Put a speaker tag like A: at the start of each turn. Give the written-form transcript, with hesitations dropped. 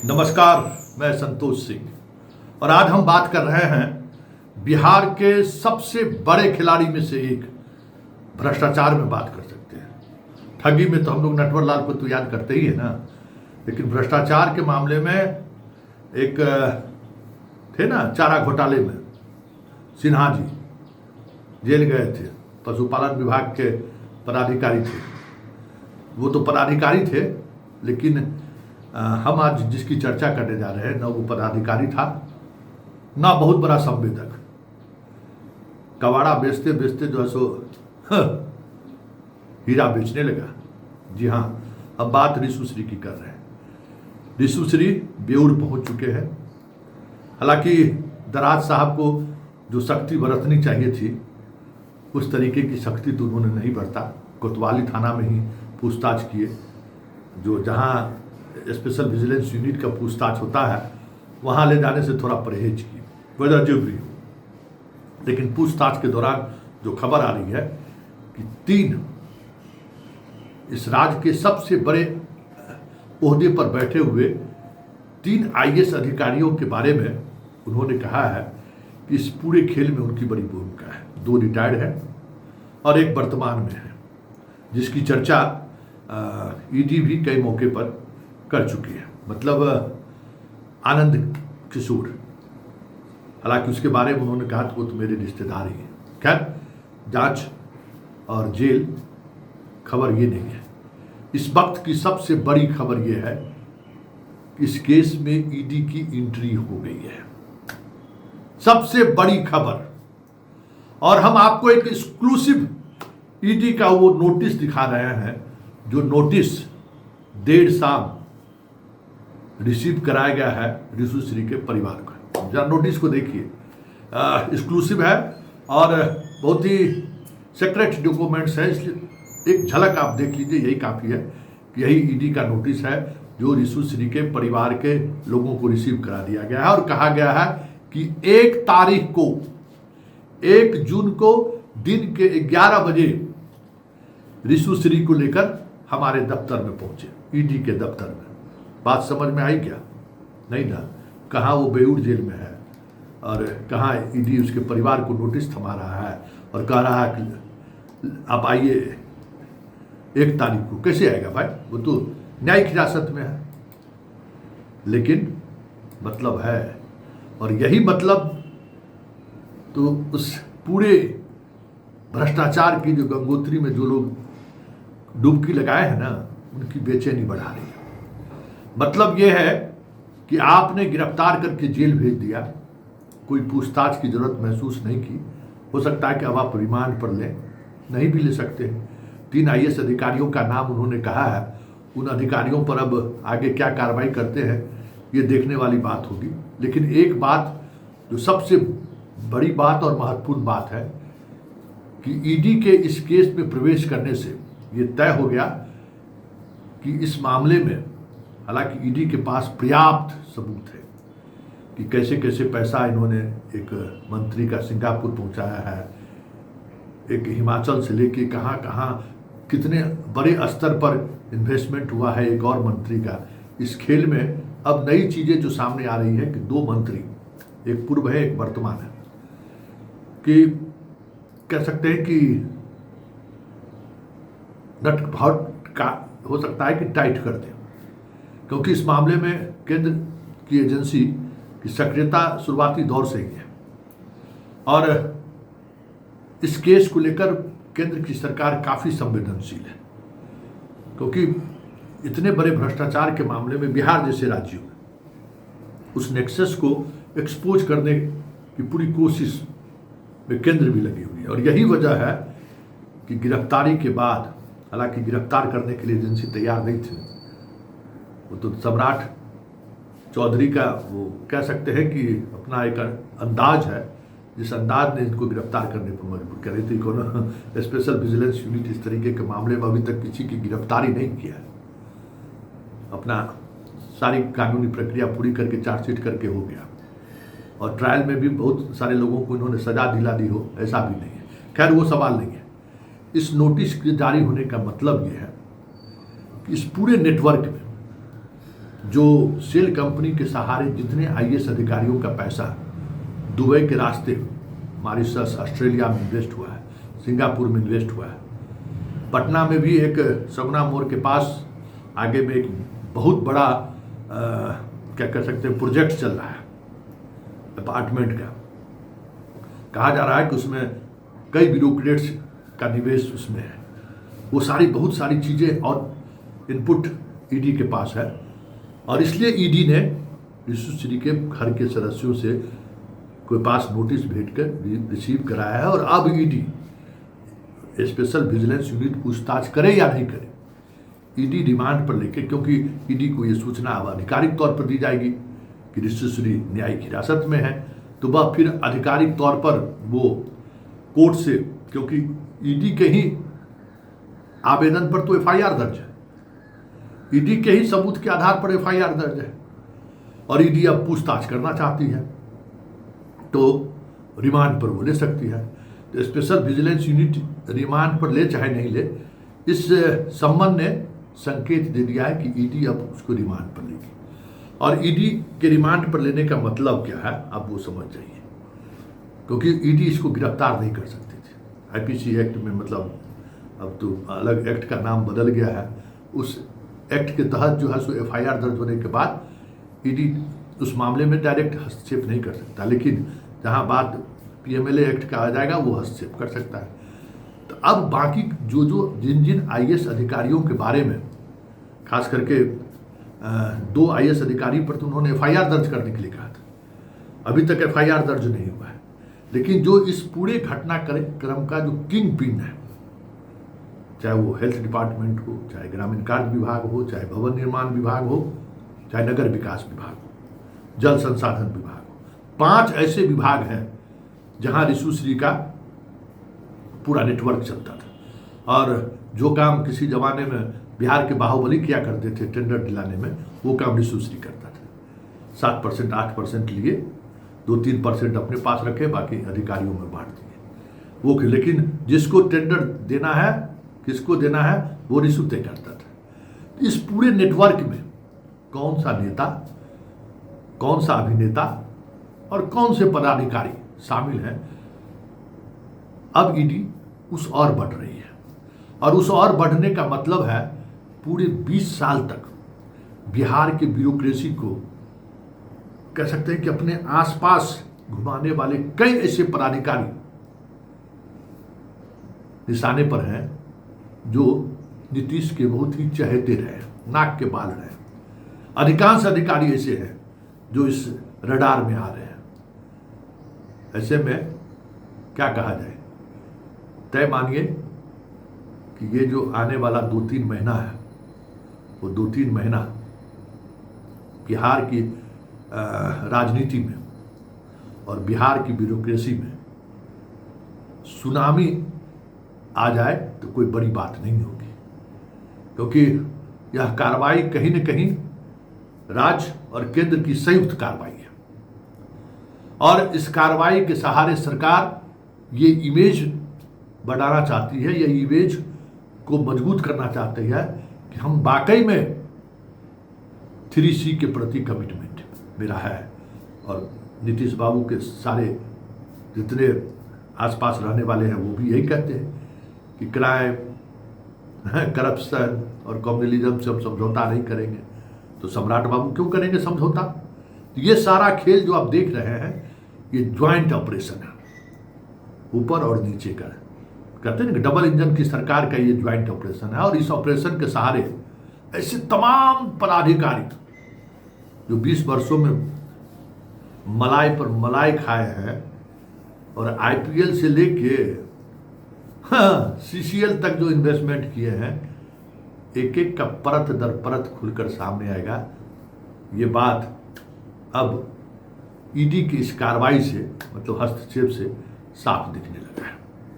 A: नमस्कार, मैं संतोष सिंह और आज हम बात कर रहे हैं बिहार के सबसे बड़े खिलाड़ी में से एक। भ्रष्टाचार में बात कर सकते हैं। ठगी में तो हम लोग नटवरलाल को तो याद करते ही है ना, लेकिन भ्रष्टाचार के मामले में एक थे ना, चारा घोटाले में सिन्हा जी जेल गए थे। पशुपालन विभाग के पदाधिकारी थे। वो तो पदाधिकारी थे, लेकिन हम आज जिसकी चर्चा करने जा रहे हैं, न वो पदाधिकारी था, ना बहुत बड़ा संवेदक। कबाड़ा बेचते बेचते जो है सो हीरा बेचने लगा। जी हाँ, अब बात ऋषुश्री की कर रहे हैं। ऋषुश्री बेउर पहुंच चुके हैं। हालांकि दराज साहब को जो सख्ती बरतनी चाहिए थी, उस तरीके की सख्ती तो उन्होंने नहीं बरता। कोतवाली थाना में ही पूछताछ किए, जो जहाँ स्पेशल विजिलेंस यूनिट का पूछताछ होता है, वहाँ ले जाने से थोड़ा परहेज की, वजह जो भी हो। लेकिन पूछताछ के दौरान जो खबर आ रही है कि 3 इस राज्य के सबसे बड़े ओहदे पर बैठे हुए 3 IAS अधिकारियों के बारे में उन्होंने कहा है कि इस पूरे खेल में उनकी बड़ी भूमिका है। 2 रिटायर्ड हैं और एक वर्तमान में है, जिसकी चर्चा ईडी भी कई मौके पर कर चुकी है। मतलब आनंद किशोर। हालांकि उसके बारे में उन्होंने कहा कि वो तो मेरे रिश्तेदार ही हैं। खैर, जांच और जेल खबर ये नहीं है। इस वक्त की सबसे बड़ी खबर ये है कि इस केस में ईडी की एंट्री हो गई है। सबसे बड़ी खबर। और हम आपको एक एक्सक्लूसिव ईडी का वो नोटिस दिखा रहे हैं, जो नोटिस देर शाम रिसीव कराया गया है ऋषुश्री के परिवार को। जरा नोटिस को देखिए, एक्सक्लूसिव है और बहुत ही सीक्रेट डॉक्यूमेंट्स है, इसलिए एक झलक आप देख लीजिए, यही काफ़ी है कि यही ईडी का नोटिस है जो ऋषुश्री के परिवार के लोगों को रिसीव करा दिया गया है। और कहा गया है कि 1 तारीख को, 1 जून को दिन के 11 बजे ऋषुश्री को लेकर हमारे दफ्तर में पहुंचे, ईडी के दफ्तर में। बात समझ में आई क्या? नहीं ना। कहाँ वो बेउर जेल में है और कहाँ ईडी उसके परिवार को नोटिस थमा रहा है और कह रहा है कि आप आइए 1 तारीख को। कैसे आएगा भाई? वो तो न्यायिक हिरासत में है। लेकिन मतलब है, और यही मतलब तो उस पूरे भ्रष्टाचार की जो गंगोत्री में जो लोग डुबकी लगाए हैं ना, उनकी बेचैनी बढ़ा रही है। मतलब यह है कि आपने गिरफ्तार करके जेल भेज दिया, कोई पूछताछ की जरूरत महसूस नहीं की। हो सकता है कि अब आप रिमांड पर लें, नहीं भी ले सकते। 3 IAS अधिकारियों का नाम उन्होंने कहा है। उन अधिकारियों पर अब आगे क्या कार्रवाई करते हैं, ये देखने वाली बात होगी। लेकिन एक बात जो सबसे बड़ी बात और महत्वपूर्ण बात है कि ईडी के इस केस में प्रवेश करने से ये तय हो गया कि इस मामले में, हालांकि ईडी के पास पर्याप्त सबूत है कि कैसे कैसे पैसा इन्होंने एक मंत्री का सिंगापुर पहुंचाया है, एक हिमाचल से लेके कहाँ कहाँ कितने बड़े स्तर पर इन्वेस्टमेंट हुआ है एक और मंत्री का। इस खेल में अब नई चीज़ें जो सामने आ रही है कि 2 मंत्री, एक पूर्व है एक वर्तमान है, कि कह सकते हैं कि नट बहुत का हो सकता है कि टाइट कर दें, क्योंकि इस मामले में केंद्र की एजेंसी की सक्रियता शुरुआती दौर से ही है। और इस केस को लेकर केंद्र की सरकार काफ़ी संवेदनशील है, क्योंकि इतने बड़े भ्रष्टाचार के मामले में बिहार जैसे राज्यों में उस नेक्सस को एक्सपोज करने की पूरी कोशिश में केंद्र भी लगी हुई है। और यही वजह है कि गिरफ्तारी के बाद, हालांकि गिरफ्तार करने के लिए एजेंसी तैयार नहीं थी, वो तो सम्राट चौधरी का वो कह सकते हैं कि अपना एक अंदाज है, जिस अंदाज ने इनको गिरफ्तार करने पर मजबूर कर रही थी। कौन स्पेशल विजिलेंस यूनिट इस तरीके के मामले में अभी तक किसी की गिरफ्तारी नहीं किया है। अपना सारी कानूनी प्रक्रिया पूरी करके चार्जशीट करके हो गया, और ट्रायल में भी बहुत सारे लोगों को इन्होंने सजा दिला दी हो, ऐसा भी नहीं है। खैर, वो सवाल नहीं है। इस नोटिस के जारी होने का मतलब ये है कि इस पूरे नेटवर्क में जो सेल कंपनी के सहारे जितने आईएएस अधिकारियों का पैसा दुबई के रास्ते मॉरिशस, ऑस्ट्रेलिया में इन्वेस्ट हुआ है, सिंगापुर में इन्वेस्ट हुआ है, पटना में भी एक सगुना मोड़ के पास आगे में एक बहुत बड़ा क्या कह सकते हैं प्रोजेक्ट चल रहा है अपार्टमेंट का। कहा जा रहा है कि उसमें कई ब्यूरोक्रेट्स का निवेश उसमें है। वो बहुत सारी चीज़ें और इनपुट ईडी के पास है, और इसलिए ईडी ने ऋषुश्री के घर के सदस्यों से कोई पास नोटिस भेज कर रिसीव कराया है। और अब ईडी स्पेशल विजिलेंस यूनिट पूछताछ करे या नहीं करे, ईडी रिमांड पर लेके, क्योंकि ईडी को ये सूचना अब आधिकारिक तौर पर दी जाएगी कि ऋषुश्री न्यायिक हिरासत में है, तो वह फिर आधिकारिक तौर पर वो कोर्ट से, क्योंकि ईडी के ही आवेदन पर तो एफआईआर दर्ज है, ईडी के ही सबूत के आधार पर एफआईआर दर्ज है, और ईडी अब पूछताछ करना चाहती है तो रिमांड पर वो ले सकती है। तो स्पेशल विजिलेंस यूनिट रिमांड पर ले चाहे नहीं ले, इस संबंध ने संकेत दे दिया है कि ईडी अब उसको रिमांड पर लेगी। और ईडी के रिमांड पर लेने का मतलब क्या है अब वो समझ जाइए, क्योंकि ईडी इसको गिरफ्तार नहीं कर सकती थी। आईपीसी एक्ट में, मतलब अब तो अलग एक्ट का नाम बदल गया है, उस एक्ट के तहत जो है सो एफआईआर दर्ज होने के बाद ईडी उस मामले में डायरेक्ट हस्तक्षेप नहीं कर सकता, लेकिन जहां बात पीएमएलए एक्ट का आ जाएगा वो हस्तक्षेप कर सकता है। तो अब बाकी जिन जिन आईएएस अधिकारियों के बारे में, खास करके 2 आईएएस अधिकारी पर तो उन्होंने एफआईआर दर्ज करने के लिए कहा था, अभी तक एफआईआर दर्ज नहीं हुआ है, लेकिन जो इस पूरे घटनाक्रम का जो किंग पिन है, चाहे वो हेल्थ डिपार्टमेंट हो, चाहे ग्रामीण कार्य विभाग हो, चाहे भवन निर्माण विभाग हो, चाहे नगर विकास विभाग हो, जल संसाधन विभाग हो, 5 ऐसे विभाग हैं जहां ऋषुश्री का पूरा नेटवर्क चलता था। और जो काम किसी जमाने में बिहार के बाहुबली किया करते थे टेंडर दिलाने में, वो काम ऋषुश्री करता था। 7%, 8% लिए, 2-3% अपने पास रखे, बाकी अधिकारियों में बांट दिए वो। लेकिन जिसको टेंडर देना है, किसको देना है, वो रिशु तय करता था। इस पूरे नेटवर्क में कौन सा नेता, कौन सा अभिनेता और कौन से पदाधिकारी शामिल हैं, अब ईडी उस और बढ़ रही है। और उस और बढ़ने का मतलब है पूरे 20 साल तक बिहार के ब्यूरोक्रेसी को कह सकते हैं कि अपने आसपास घुमाने वाले कई ऐसे पदाधिकारी निशाने पर हैं जो नीतीश के बहुत ही चहेते रहे, नाक के बाल रहे। अधिकांश अधिकारी ऐसे हैं जो इस रडार में आ रहे हैं। ऐसे में क्या कहा जाए, तय मानिए कि ये जो आने वाला 2-3 महीना है, वो 2-3 महीना बिहार की राजनीति में और बिहार की ब्यूरोक्रेसी में सुनामी आ जाए तो कोई बड़ी बात नहीं होगी, क्योंकि यह कार्रवाई कहीं न कहीं राज्य और केंद्र की संयुक्त कार्रवाई है। और इस कार्रवाई के सहारे सरकार ये इमेज बढ़ाना चाहती है, ये इमेज को मजबूत करना चाहती है कि हम वाकई में 3C के प्रति कमिटमेंट मेरा है। और नीतीश बाबू के सारे जितने आसपास रहने वाले हैं वो भी यही कहते हैं कि क्राइम, करप्शन और कम्युनलिज्म से हम समझौता नहीं करेंगे। तो सम्राट बाबू क्यों करेंगे समझौता? तो ये सारा खेल जो आप देख रहे हैं, ये ज्वाइंट ऑपरेशन है, ऊपर और नीचे का। कहते हैं ना डबल इंजन की सरकार का ये ज्वाइंट ऑपरेशन है। और इस ऑपरेशन के सहारे ऐसे तमाम पदाधिकारी जो 20 वर्षों में मलाई पर मलाई खाए हैं और आईपीएल से लेके सीसीएल तक जो इन्वेस्टमेंट किए हैं, एक एक का परत दर परत खुलकर सामने आएगा। ये बात अब ईडी की इस कार्रवाई से, मतलब हस्तक्षेप से, साफ दिखने लगा है।